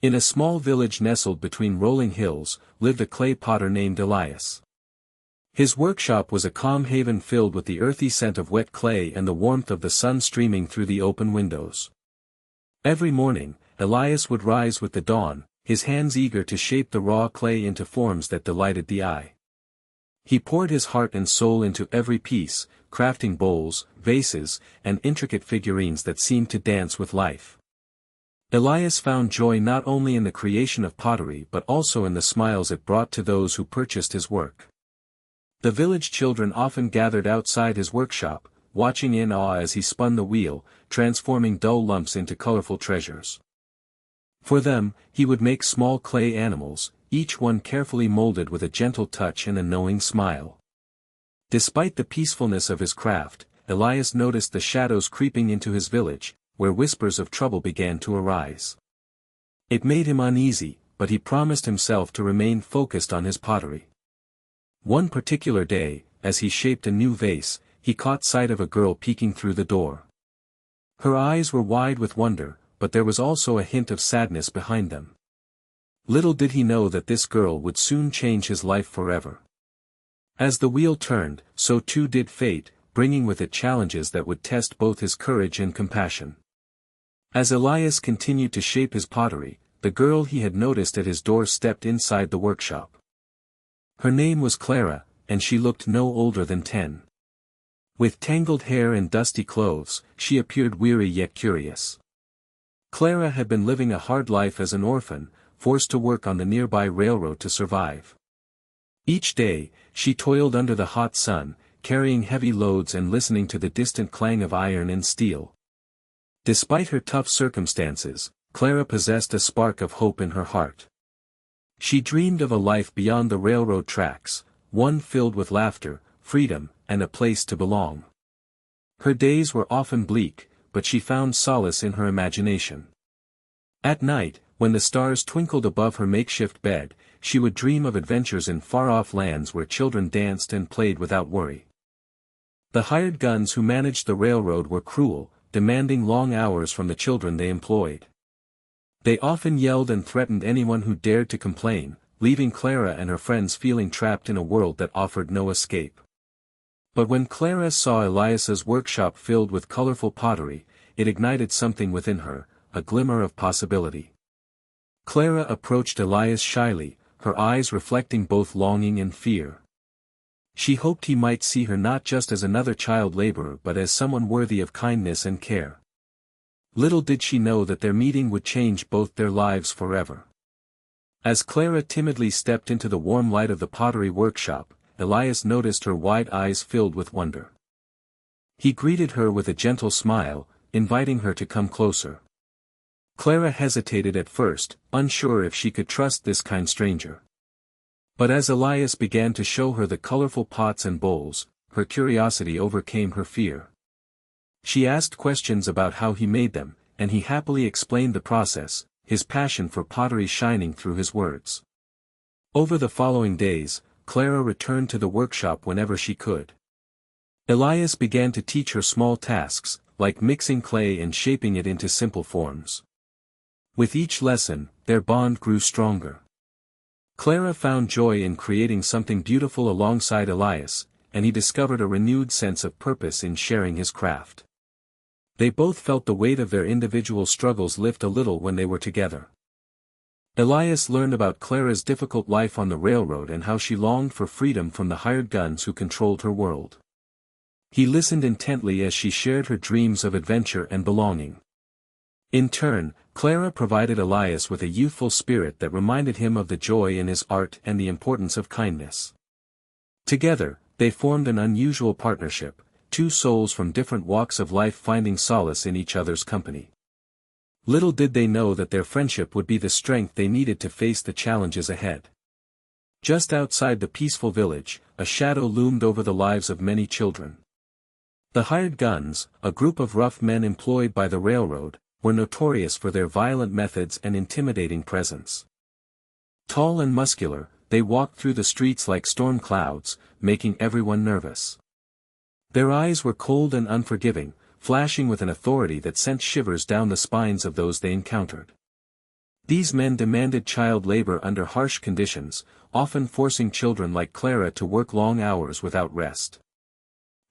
In a small village nestled between rolling hills, lived a clay potter named Elias. His workshop was a calm haven filled with the earthy scent of wet clay and the warmth of the sun streaming through the open windows. Every morning, Elias would rise with the dawn, his hands eager to shape the raw clay into forms that delighted the eye. He poured his heart and soul into every piece, crafting bowls, vases, and intricate figurines that seemed to dance with life. Elias found joy not only in the creation of pottery but also in the smiles it brought to those who purchased his work. The village children often gathered outside his workshop, watching in awe as he spun the wheel, transforming dull lumps into colorful treasures. For them, he would make small clay animals, each one carefully molded with a gentle touch and a knowing smile. Despite the peacefulness of his craft, Elias noticed the shadows creeping into his village, where whispers of trouble began to arise. It made him uneasy, but he promised himself to remain focused on his pottery. One particular day, as he shaped a new vase, he caught sight of a girl peeking through the door. Her eyes were wide with wonder, but there was also a hint of sadness behind them. Little did he know that this girl would soon change his life forever. As the wheel turned, so too did fate, bringing with it challenges that would test both his courage and compassion. As Elias continued to shape his pottery, the girl he had noticed at his door stepped inside the workshop. Her name was Clara, and she looked no older than 10. With tangled hair and dusty clothes, she appeared weary yet curious. Clara had been living a hard life as an orphan, forced to work on the nearby railroad to survive. Each day, she toiled under the hot sun, carrying heavy loads and listening to the distant clang of iron and steel. Despite her tough circumstances, Clara possessed a spark of hope in her heart. She dreamed of a life beyond the railroad tracks, one filled with laughter, freedom, and a place to belong. Her days were often bleak, but she found solace in her imagination. At night, when the stars twinkled above her makeshift bed, she would dream of adventures in far-off lands where children danced and played without worry. The hired guns who managed the railroad were cruel, demanding long hours from the children they employed. They often yelled and threatened anyone who dared to complain, leaving Clara and her friends feeling trapped in a world that offered no escape. But when Clara saw Elias's workshop filled with colorful pottery, it ignited something within her, a glimmer of possibility. Clara approached Elias shyly, her eyes reflecting both longing and fear. She hoped he might see her not just as another child laborer but as someone worthy of kindness and care. Little did she know that their meeting would change both their lives forever. As Clara timidly stepped into the warm light of the pottery workshop, Elias noticed her wide eyes filled with wonder. He greeted her with a gentle smile, inviting her to come closer. Clara hesitated at first, unsure if she could trust this kind stranger. But as Elias began to show her the colorful pots and bowls, her curiosity overcame her fear. She asked questions about how he made them, and he happily explained the process, his passion for pottery shining through his words. Over the following days, Clara returned to the workshop whenever she could. Elias began to teach her small tasks, like mixing clay and shaping it into simple forms. With each lesson, their bond grew stronger. Clara found joy in creating something beautiful alongside Elias, and he discovered a renewed sense of purpose in sharing his craft. They both felt the weight of their individual struggles lift a little when they were together. Elias learned about Clara's difficult life on the railroad and how she longed for freedom from the hired guns who controlled her world. He listened intently as she shared her dreams of adventure and belonging. In turn, Clara provided Elias with a youthful spirit that reminded him of the joy in his art and the importance of kindness. Together, they formed an unusual partnership, two souls from different walks of life finding solace in each other's company. Little did they know that their friendship would be the strength they needed to face the challenges ahead. Just outside the peaceful village, a shadow loomed over the lives of many children. The hired guns, a group of rough men employed by the railroad, were notorious for their violent methods and intimidating presence. Tall and muscular, they walked through the streets like storm clouds, making everyone nervous. Their eyes were cold and unforgiving, flashing with an authority that sent shivers down the spines of those they encountered. These men demanded child labor under harsh conditions, often forcing children like Clara to work long hours without rest.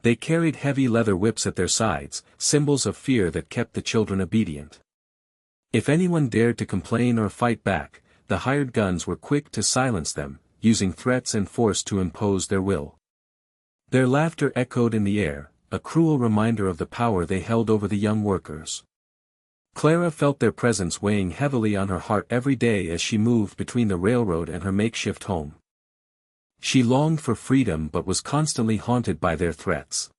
They carried heavy leather whips at their sides, symbols of fear that kept the children obedient. If anyone dared to complain or fight back, the hired guns were quick to silence them, using threats and force to impose their will. Their laughter echoed in the air, a cruel reminder of the power they held over the young workers. Clara felt their presence weighing heavily on her heart every day as she moved between the railroad and her makeshift home. She longed for freedom but was constantly haunted by their threats.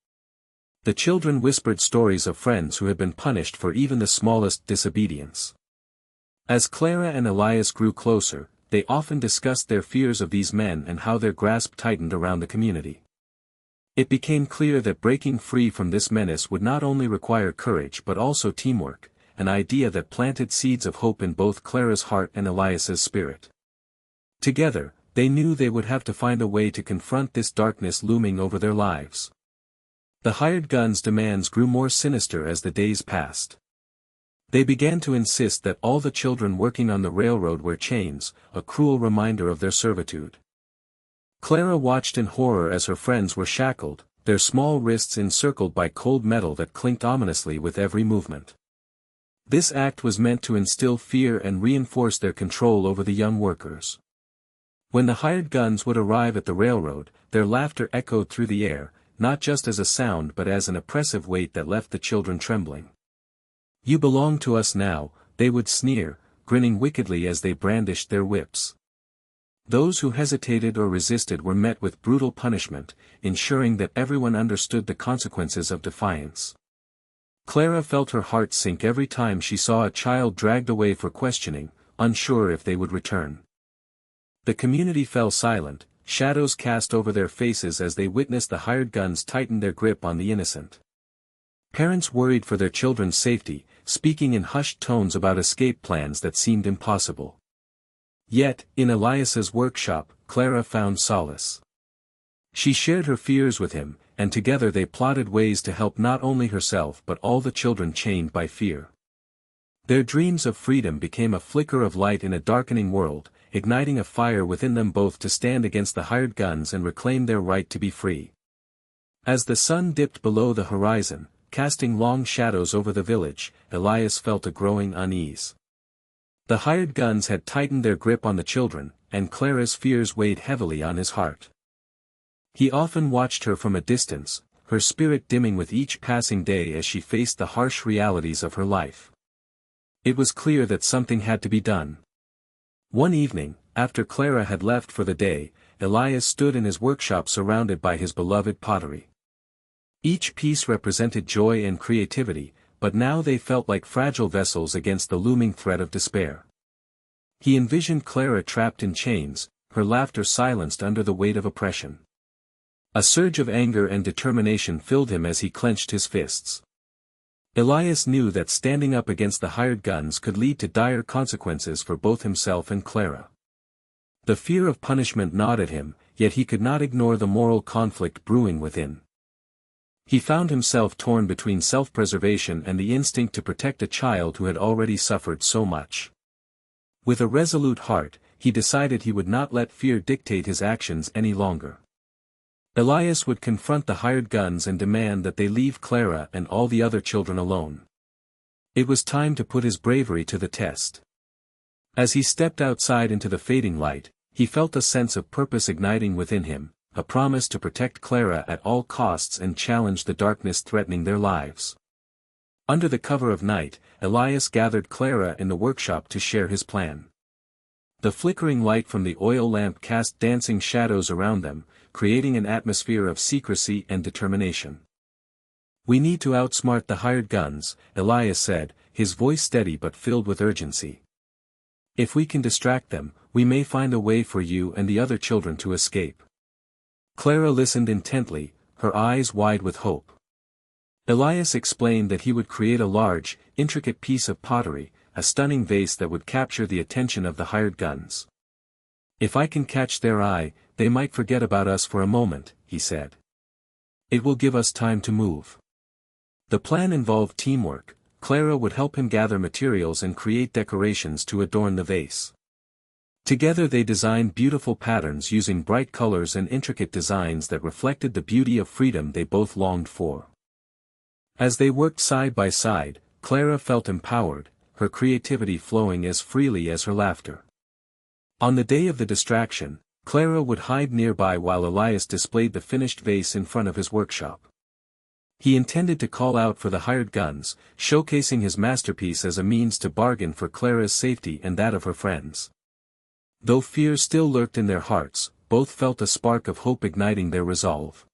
The children whispered stories of friends who had been punished for even the smallest disobedience. As Clara and Elias grew closer, they often discussed their fears of these men and how their grasp tightened around the community. It became clear that breaking free from this menace would not only require courage but also teamwork, an idea that planted seeds of hope in both Clara's heart and Elias's spirit. Together, they knew they would have to find a way to confront this darkness looming over their lives. The hired guns' demands grew more sinister as the days passed. They began to insist that all the children working on the railroad wear chains, a cruel reminder of their servitude. Clara watched in horror as her friends were shackled, their small wrists encircled by cold metal that clinked ominously with every movement. This act was meant to instill fear and reinforce their control over the young workers. When the hired guns would arrive at the railroad, their laughter echoed through the air, not just as a sound but as an oppressive weight that left the children trembling. "You belong to us now," they would sneer, grinning wickedly as they brandished their whips. Those who hesitated or resisted were met with brutal punishment, ensuring that everyone understood the consequences of defiance. Clara felt her heart sink every time she saw a child dragged away for questioning, unsure if they would return. The community fell silent, shadows cast over their faces as they witnessed the hired guns tighten their grip on the innocent. Parents worried for their children's safety, speaking in hushed tones about escape plans that seemed impossible. Yet, in Elias's workshop, Clara found solace. She shared her fears with him, and together they plotted ways to help not only herself but all the children chained by fear. Their dreams of freedom became a flicker of light in a darkening world, igniting a fire within them both to stand against the hired guns and reclaim their right to be free. As the sun dipped below the horizon, casting long shadows over the village, Elias felt a growing unease. The hired guns had tightened their grip on the children, and Clara's fears weighed heavily on his heart. He often watched her from a distance, her spirit dimming with each passing day as she faced the harsh realities of her life. It was clear that something had to be done. One evening, after Clara had left for the day, Elias stood in his workshop surrounded by his beloved pottery. Each piece represented joy and creativity, but now they felt like fragile vessels against the looming threat of despair. He envisioned Clara trapped in chains, her laughter silenced under the weight of oppression. A surge of anger and determination filled him as he clenched his fists. Elias knew that standing up against the hired guns could lead to dire consequences for both himself and Clara. The fear of punishment gnawed at him, yet he could not ignore the moral conflict brewing within. He found himself torn between self-preservation and the instinct to protect a child who had already suffered so much. With a resolute heart, he decided he would not let fear dictate his actions any longer. Elias would confront the hired guns and demand that they leave Clara and all the other children alone. It was time to put his bravery to the test. As he stepped outside into the fading light, he felt a sense of purpose igniting within him, a promise to protect Clara at all costs and challenge the darkness threatening their lives. Under the cover of night, Elias gathered Clara in the workshop to share his plan. The flickering light from the oil lamp cast dancing shadows around them, creating an atmosphere of secrecy and determination. "We need to outsmart the hired guns," Elias said, his voice steady but filled with urgency. "If we can distract them, we may find a way for you and the other children to escape." Clara listened intently, her eyes wide with hope. Elias explained that he would create a large, intricate piece of pottery, a stunning vase that would capture the attention of the hired guns. "If I can catch their eye, they might forget about us for a moment," he said. "It will give us time to move." The plan involved teamwork. Clara would help him gather materials and create decorations to adorn the vase. Together they designed beautiful patterns using bright colors and intricate designs that reflected the beauty of freedom they both longed for. As they worked side by side, Clara felt empowered, her creativity flowing as freely as her laughter. On the day of the distraction, Clara would hide nearby while Elias displayed the finished vase in front of his workshop. He intended to call out for the hired guns, showcasing his masterpiece as a means to bargain for Clara's safety and that of her friends. Though fear still lurked in their hearts, both felt a spark of hope igniting their resolve.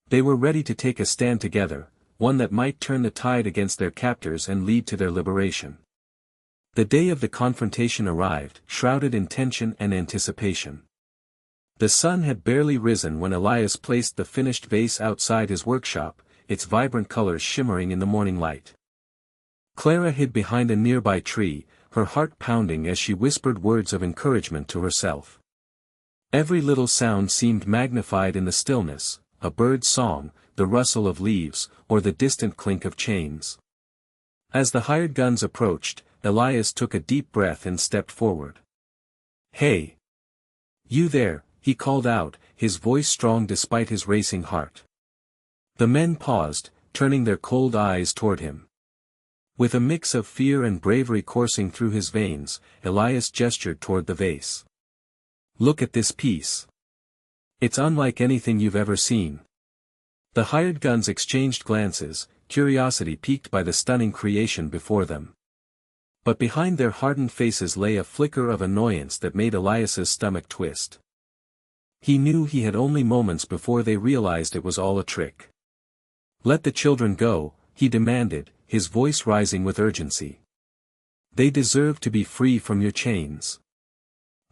They were ready to take a stand together, one that might turn the tide against their captors and lead to their liberation. The day of the confrontation arrived, shrouded in tension and anticipation. The sun had barely risen when Elias placed the finished vase outside his workshop, its vibrant colors shimmering in the morning light. Clara hid behind a nearby tree, her heart pounding as she whispered words of encouragement to herself. Every little sound seemed magnified in the stillness, a bird's song, the rustle of leaves, or the distant clink of chains. As the hired guns approached, Elias took a deep breath and stepped forward. "Hey! You there," he called out, his voice strong despite his racing heart. The men paused, turning their cold eyes toward him. With a mix of fear and bravery coursing through his veins, Elias gestured toward the vase. "Look at this piece. It's unlike anything you've ever seen." The hired guns exchanged glances, curiosity piqued by the stunning creation before them. But behind their hardened faces lay a flicker of annoyance that made Elias's stomach twist. He knew he had only moments before they realized it was all a trick. "Let the children go," he demanded, his voice rising with urgency. "They deserve to be free from your chains."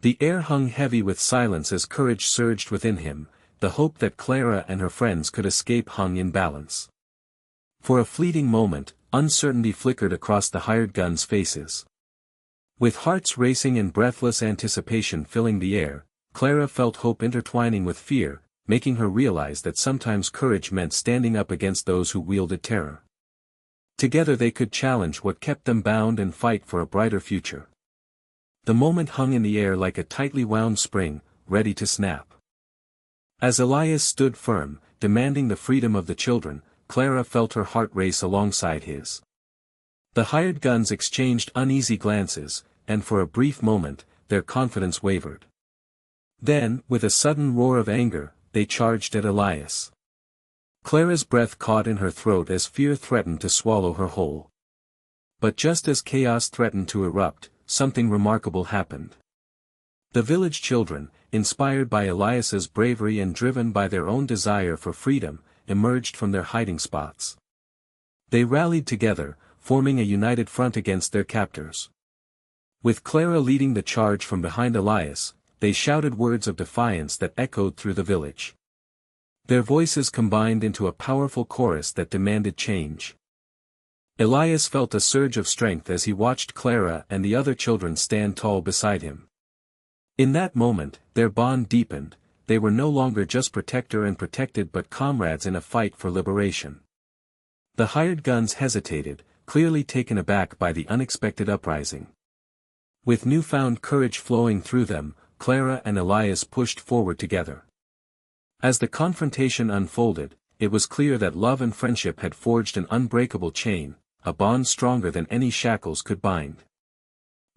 The air hung heavy with silence as courage surged within him, the hope that Clara and her friends could escape hung in balance. For a fleeting moment, uncertainty flickered across the hired guns' faces. With hearts racing and breathless anticipation filling the air, Clara felt hope intertwining with fear, making her realize that sometimes courage meant standing up against those who wielded terror. Together they could challenge what kept them bound and fight for a brighter future. The moment hung in the air like a tightly wound spring, ready to snap. As Elias stood firm, demanding the freedom of the children, Clara felt her heart race alongside his. The hired guns exchanged uneasy glances, and for a brief moment, their confidence wavered. Then, with a sudden roar of anger, they charged at Elias. Clara's breath caught in her throat as fear threatened to swallow her whole. But just as chaos threatened to erupt, something remarkable happened. The village children, inspired by Elias's bravery and driven by their own desire for freedom, emerged from their hiding spots. They rallied together, forming a united front against their captors. With Clara leading the charge from behind Elias, they shouted words of defiance that echoed through the village. Their voices combined into a powerful chorus that demanded change. Elias felt a surge of strength as he watched Clara and the other children stand tall beside him. In that moment, their bond deepened, they were no longer just protector and protected but comrades in a fight for liberation. The hired guns hesitated, clearly taken aback by the unexpected uprising. With newfound courage flowing through them, Clara and Elias pushed forward together. As the confrontation unfolded, it was clear that love and friendship had forged an unbreakable chain, a bond stronger than any shackles could bind.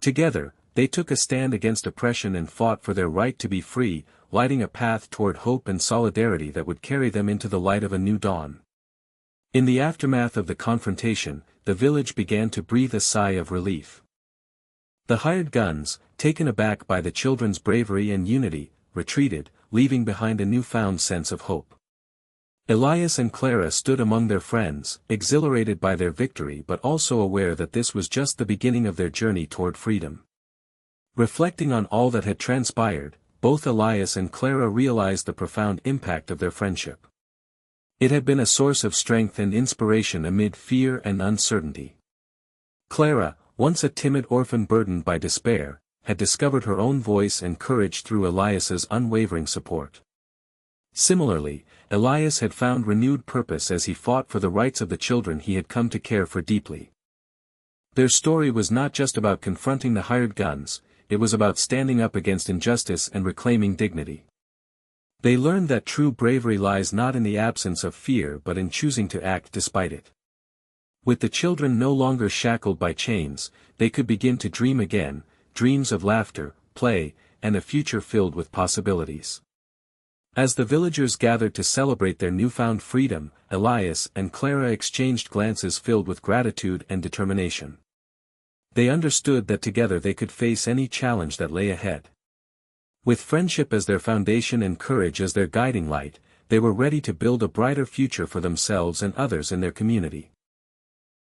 Together, they took a stand against oppression and fought for their right to be free, lighting a path toward hope and solidarity that would carry them into the light of a new dawn. In the aftermath of the confrontation, the village began to breathe a sigh of relief. The hired guns, taken aback by the children's bravery and unity, retreated, leaving behind a newfound sense of hope. Elias and Clara stood among their friends, exhilarated by their victory but also aware that this was just the beginning of their journey toward freedom. Reflecting on all that had transpired, both Elias and Clara realized the profound impact of their friendship. It had been a source of strength and inspiration amid fear and uncertainty. Clara, once a timid orphan burdened by despair, had discovered her own voice and courage through Elias's unwavering support. Similarly, Elias had found renewed purpose as he fought for the rights of the children he had come to care for deeply. Their story was not just about confronting the hired guns, it was about standing up against injustice and reclaiming dignity. They learned that true bravery lies not in the absence of fear but in choosing to act despite it. With the children no longer shackled by chains, they could begin to dream again, dreams of laughter, play, and a future filled with possibilities. As the villagers gathered to celebrate their newfound freedom, Elias and Clara exchanged glances filled with gratitude and determination. They understood that together they could face any challenge that lay ahead. With friendship as their foundation and courage as their guiding light, they were ready to build a brighter future for themselves and others in their community.